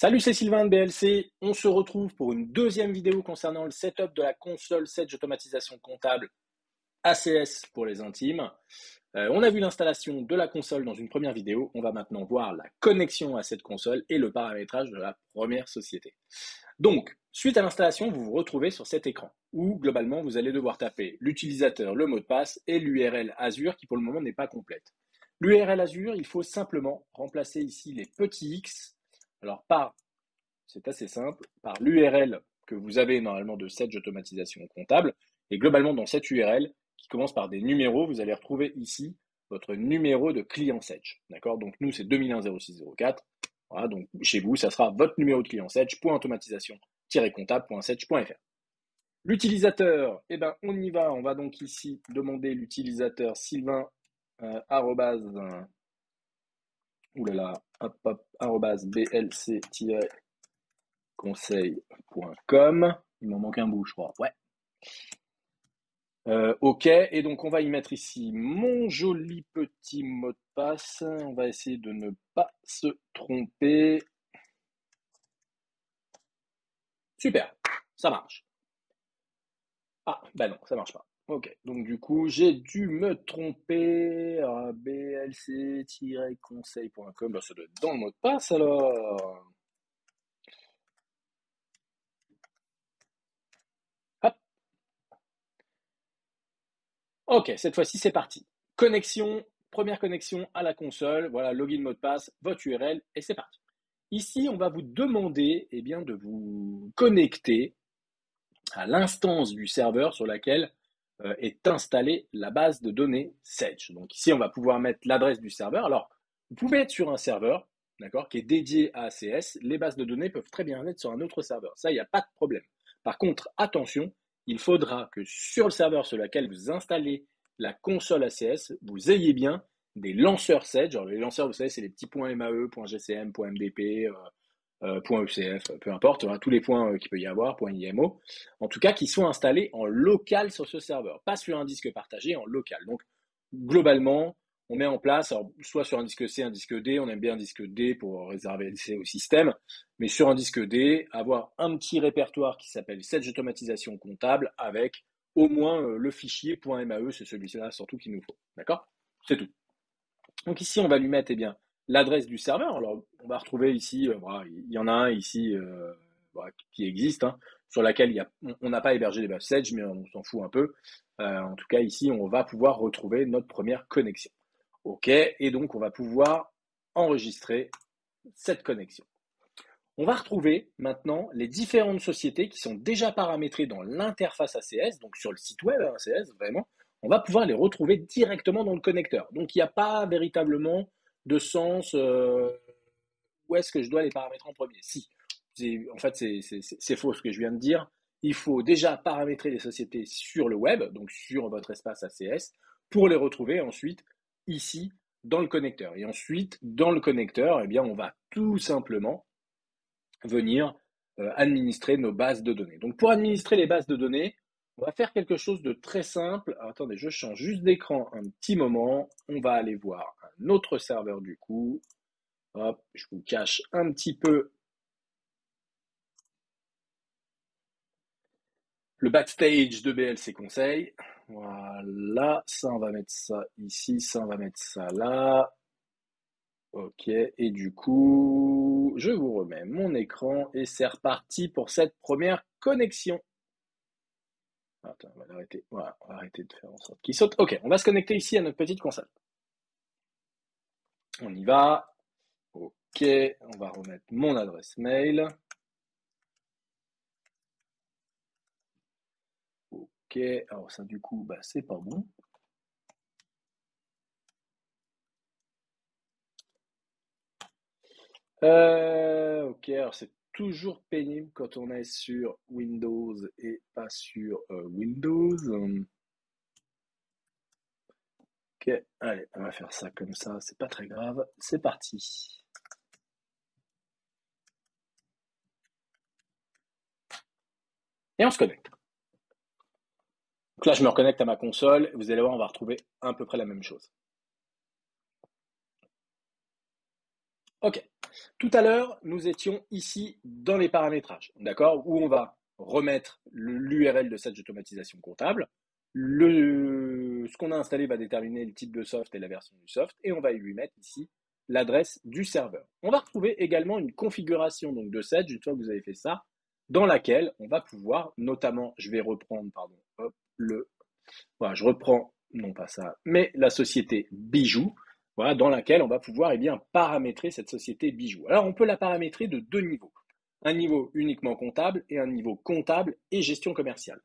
Salut, c'est Sylvain de BLC. On se retrouve pour une deuxième vidéo concernant le setup de la console Sage Automatisation Comptable ACS pour les intimes. On a vu l'installation de la console dans une première vidéo. On va maintenant voir la connexion à cette console et le paramétrage de la première société. Donc, suite à l'installation, vous vous retrouvez sur cet écran où, globalement, vous allez devoir taper l'utilisateur, le mot de passe et l'URL Azure qui, pour le moment, n'est pas complète. L'URL Azure, il faut simplement remplacer ici les petits X. Alors, c'est assez simple, par l'URL que vous avez normalement de Sage Automatisation Comptable. Et globalement, dans cette URL, qui commence par des numéros, vous allez retrouver ici votre numéro de client Sage. D'accord? Donc, nous, c'est 2001-0604. Voilà, donc chez vous, ça sera votre numéro de client Sage.automatisation-comptable.sage.fr. L'utilisateur, eh ben, on y va. On va donc ici demander l'utilisateur Sylvain blc-conseil.com. Il m'en manque un bout, je crois. Ouais. OK, et donc on va y mettre ici mon joli petit mot de passe. On va essayer de ne pas se tromper. Super, ça marche. Ah, bah non, ça marche pas. OK, donc du coup, j'ai dû me tromper. blc-conseil.com, bah, ça doit être dans le mot de passe alors. Hop. OK, cette fois-ci, c'est parti. Connexion, première connexion à la console. Voilà, login, mot de passe, votre URL, et c'est parti. Ici, on va vous demander bien, de vous connecter à l'instance du serveur sur laquelle est installée la base de données Sage. Donc ici, on va pouvoir mettre l'adresse du serveur. Alors, vous pouvez être sur un serveur, d'accord, qui est dédié à ACS. Les bases de données peuvent très bien être sur un autre serveur. Ça, il n'y a pas de problème. Par contre, attention, il faudra que sur le serveur sur lequel vous installez la console ACS, vous ayez bien des lanceurs Sage. Alors, les lanceurs, vous savez, c'est les petits points MAE, .gcm, .mdp, .ecf, peu importe, hein, tous les points qu'il peut y avoir, .imo, en tout cas qui sont installés en local sur ce serveur, pas sur un disque partagé, en local. Donc globalement, on met en place, alors, soit sur un disque C, un disque D, on aime bien un disque D pour réserver l'accès au système, mais sur un disque D, avoir un petit répertoire qui s'appelle Sage Automatisation Comptable avec au moins le fichier .mae, c'est celui-là surtout qu'il nous faut. D'accord? C'est tout. Donc ici, on va lui mettre l'adresse du serveur. Alors, on va retrouver ici, voilà, il y en a un ici voilà, qui existe, hein, sur laquelle on n'a pas hébergé les bases Sage, mais on s'en fout un peu. En tout cas, ici, on va pouvoir retrouver notre première connexion. OK, et donc on va pouvoir enregistrer cette connexion. On va retrouver maintenant les différentes sociétés qui sont déjà paramétrées dans l'interface ACS, donc sur le site web ACS, vraiment. On va pouvoir les retrouver directement dans le connecteur. Donc il n'y a pas véritablement de sens où est-ce que je dois les paramétrer en premier. Si, en fait c'est faux ce que je viens de dire. Il faut déjà paramétrer les sociétés sur le web, donc sur votre espace ACS, pour les retrouver ensuite ici dans le connecteur. Et ensuite, dans le connecteur, on va tout simplement venir administrer nos bases de données. Donc pour administrer les bases de données, on va faire quelque chose de très simple. Alors, attendez, je change juste d'écran un petit moment. On va aller voir un autre serveur du coup. Hop, je vous cache un petit peu le backstage de BLC Conseil. Voilà, ça on va mettre ça ici, ça on va mettre ça là. Ok, et du coup, je vous remets mon écran et c'est reparti pour cette première connexion. Attends, on va l'arrêter. Voilà, on va arrêter de faire en sorte qu'il saute. Ok, on va se connecter ici à notre petite console. On y va. Ok, on va remettre mon adresse mail. Ok, alors ça du coup, c'est pas bon. Ok, alors c'est toujours pénible quand on est sur Windows et pas sur Windows. Ok, allez, on va faire ça comme ça, c'est pas très grave. C'est parti. Et on se connecte. Donc là, je me reconnecte à ma console. Vous allez voir, on va retrouver à peu près la même chose. Ok. Tout à l'heure, nous étions ici dans les paramétrages, d'accord, où on va remettre l'URL de cette automatisation comptable. Ce qu'on a installé va déterminer le type de soft et la version du soft, et on va lui mettre ici l'adresse du serveur. On va retrouver également une configuration donc de Sedge, une fois que vous avez fait ça, dans laquelle on va pouvoir, notamment, je vais reprendre, pardon, hop, voilà, je reprends, non pas ça, mais la société Bijou, voilà, dans laquelle on va pouvoir paramétrer cette société Bijou. Alors, on peut la paramétrer de deux niveaux. Un niveau uniquement comptable et un niveau comptable et gestion commerciale.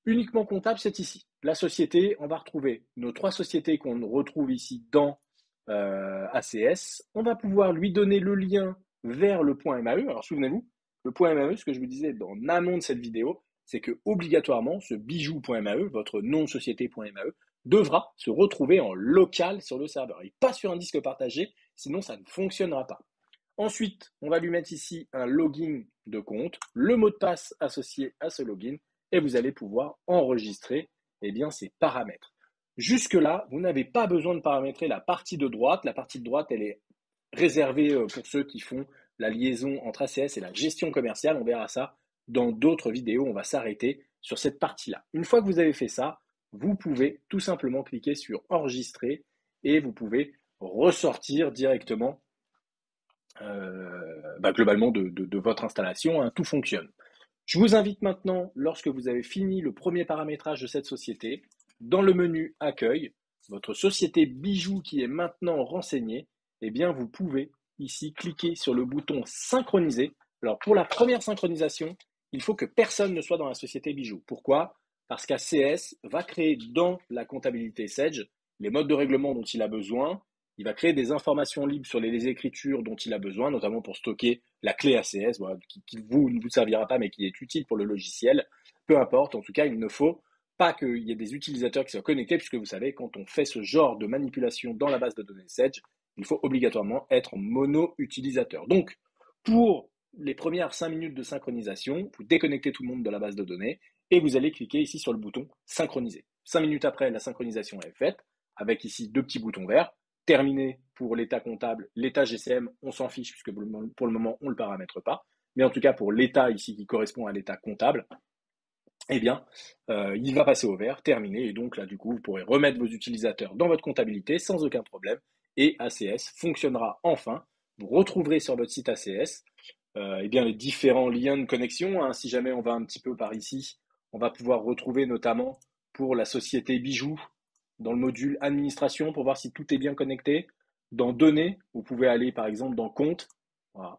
Uniquement comptable, c'est ici. La société, on va retrouver nos trois sociétés qu'on retrouve ici dans ACS. On va pouvoir lui donner le lien vers le point MAE. Alors, souvenez-vous, le point MAE, ce que je vous disais en amont de cette vidéo, c'est que obligatoirement, ce bijou.mae, votre nom société.mae, devra se retrouver en local sur le serveur et pas sur un disque partagé, sinon ça ne fonctionnera pas. Ensuite, on va lui mettre ici un login de compte, le mot de passe associé à ce login, et vous allez pouvoir enregistrer ces paramètres. Jusque-là, vous n'avez pas besoin de paramétrer la partie de droite. La partie de droite, elle est réservée pour ceux qui font la liaison entre ACS et la gestion commerciale. On verra ça dans d'autres vidéos. On va s'arrêter sur cette partie-là. Une fois que vous avez fait ça, vous pouvez tout simplement cliquer sur enregistrer et vous pouvez ressortir directement globalement de votre installation, hein, tout fonctionne. Je vous invite maintenant, lorsque vous avez fini le premier paramétrage de cette société, dans le menu Accueil, votre société Bijou qui est maintenant renseignée, eh bien vous pouvez ici cliquer sur le bouton Synchroniser. Alors pour la première synchronisation, il faut que personne ne soit dans la société Bijou. Pourquoi? Parce qu'ACS va créer dans la comptabilité Sedge les modes de règlement dont il a besoin. Il va créer des informations libres sur les écritures dont il a besoin, notamment pour stocker la clé ACS, voilà, qui ne vous servira pas, mais qui est utile pour le logiciel. Peu importe, en tout cas, il ne faut pas qu'il y ait des utilisateurs qui soient connectés, puisque vous savez, quand on fait ce genre de manipulation dans la base de données Sedge, il faut obligatoirement être mono-utilisateur. Donc, pour les premières 5 minutes de synchronisation, vous déconnectez tout le monde de la base de données et vous allez cliquer ici sur le bouton synchroniser. 5 minutes après, la synchronisation est faite, avec ici 2 petits boutons verts. Terminé pour l'état comptable, l'état GCM, on s'en fiche puisque pour le moment, on ne le paramètre pas. Mais en tout cas, pour l'état ici qui correspond à l'état comptable, eh bien, il va passer au vert, terminé. Et donc là, du coup, vous pourrez remettre vos utilisateurs dans votre comptabilité sans aucun problème. Et ACS fonctionnera enfin. Vous retrouverez sur votre site ACS les différents liens de connexion, hein. Si jamais on va un petit peu par ici, on va pouvoir retrouver notamment pour la société Bijou, dans le module administration pour voir si tout est bien connecté. Dans données, vous pouvez aller par exemple dans compte, voilà.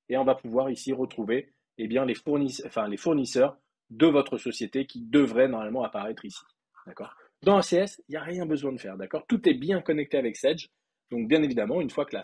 Et on va pouvoir ici retrouver les fournisseurs de votre société qui devraient normalement apparaître ici. D'accord. Dans ACS, il n'y a rien besoin de faire. D'accord. Tout est bien connecté avec Sedge. Donc bien évidemment, une fois que la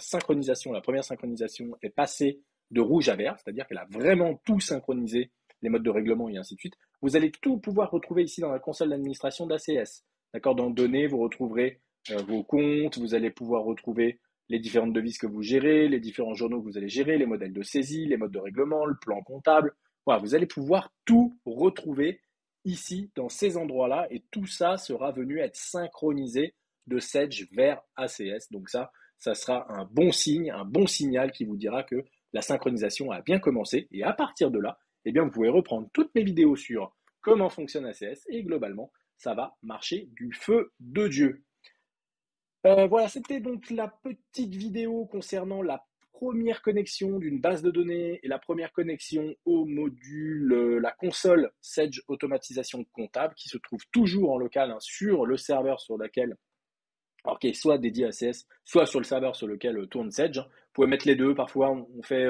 première synchronisation est passée de rouge à vert, c'est-à-dire qu'elle a vraiment tout synchronisé, les modes de règlement et ainsi de suite, vous allez tout pouvoir retrouver ici dans la console d'administration d'ACS. D'accord. Dans données, vous retrouverez vos comptes, vous allez pouvoir retrouver les différentes devises que vous gérez, les différents journaux que vous allez gérer, les modèles de saisie, les modes de règlement, le plan comptable. Voilà, vous allez pouvoir tout retrouver ici, dans ces endroits-là, et tout ça sera venu être synchronisé de Sedge vers ACS. Donc ça sera un bon signe, un bon signal qui vous dira que la synchronisation a bien commencé. Et à partir de là, eh bien, vous pouvez reprendre toutes mes vidéos sur comment fonctionne ACS et globalement, ça va marcher du feu de Dieu. Voilà, c'était donc la petite vidéo concernant la première connexion d'une base de données et la première connexion au module, la console Sedge Automatisation Comptable qui se trouve toujours en local, hein, sur le serveur sur lequel, alors qui est soit dédié à ACS, soit sur le serveur sur lequel tourne Sedge. Vous pouvez mettre les deux, parfois on fait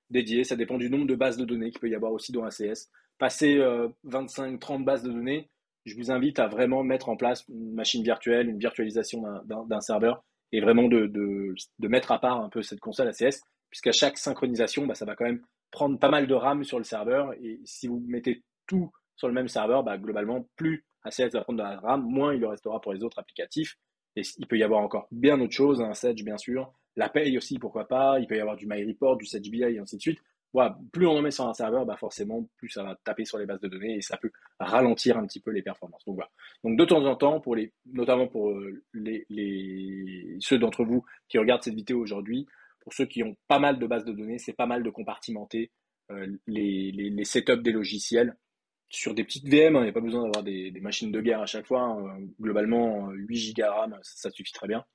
dédié, ça dépend du nombre de bases de données qu'il peut y avoir aussi dans ACS. Passer 25-30 bases de données, je vous invite à vraiment mettre en place une machine virtuelle, une virtualisation d'un serveur et vraiment de mettre à part un peu cette console ACS, puisqu'à chaque synchronisation, ça va quand même prendre pas mal de RAM sur le serveur et si vous mettez tout sur le même serveur, globalement, plus ACS va prendre de la RAM, moins il le restera pour les autres applicatifs. Et il peut y avoir encore bien autre chose, un Sedge bien sûr, la paye aussi, pourquoi pas, il peut y avoir du MyReport, du Sedge BI et ainsi de suite. Voilà, plus on en met sur un serveur, forcément, plus ça va taper sur les bases de données et ça peut ralentir un petit peu les performances. Donc voilà. Donc de temps en temps, notamment pour ceux d'entre vous qui regardent cette vidéo aujourd'hui, Pour ceux qui ont pas mal de bases de données, c'est pas mal de compartimenter les setups des logiciels sur des petites VM. Il n'y a pas besoin d'avoir des machines de guerre à chaque fois, hein. Globalement, 8 Go RAM, ça suffit très bien.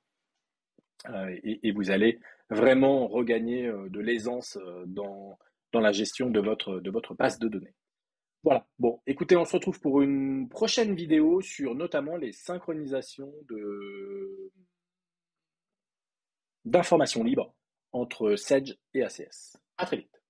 Et vous allez vraiment regagner de l'aisance dans la gestion de votre base de données. Voilà. Bon, écoutez, on se retrouve pour une prochaine vidéo sur notamment les synchronisations d'informations libres entre Sedge et ACS. À très vite.